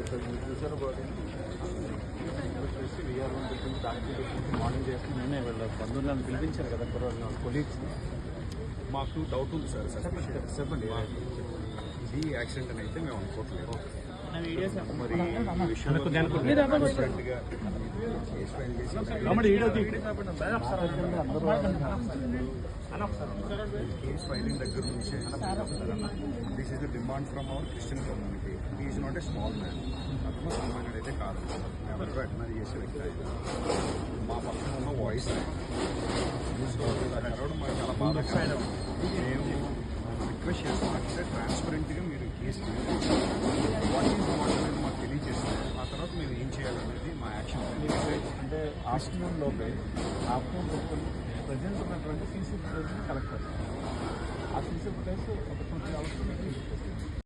Future బాడీని చేసి we are దానికి మార్నింగ్ చేసి నేనే వీళ్ళ బంధువులను పిలిపించారు కదా కొలీగ్స్. మాకు డౌట్ ఉంది సార్. చెప్పండి. ఇది యాక్సిడెంట్ అని అయితే మేము అనుకోవట్లేదు. మరి ఈ విషయంలో కేస్ ఫైలింగ్ దగ్గర నుంచే this is the demand from our Christian community. He is not a small man. అతను సామాన్యుడు అయితే కాదు. ఎవరు అడ్మైర్ చేసే వ్యక్తి అయితే మా పక్కన ఉన్న వాయిస్ మాకు చాలా బాగా మేము రిక్వెస్ట్ చేస్తామంటే ట్రాన్స్పరెంట్గా మీరు కేసు వాట్ ఈజ్ వాట్ అనేది మాకు తెలియజేస్తే ఆ తర్వాత మేము ఏం చేయాలనేది మా యాక్షన్. అంటే ఆఫ్టర్నూన్ లోపే ప్రజెంట్ ఉన్నటువంటి సీసీ ఫుటేజ్ని కలెక్ట్ చేస్తాం. ఆ సీసీ ఫుటేజ్ ఒక 20 అవర్స్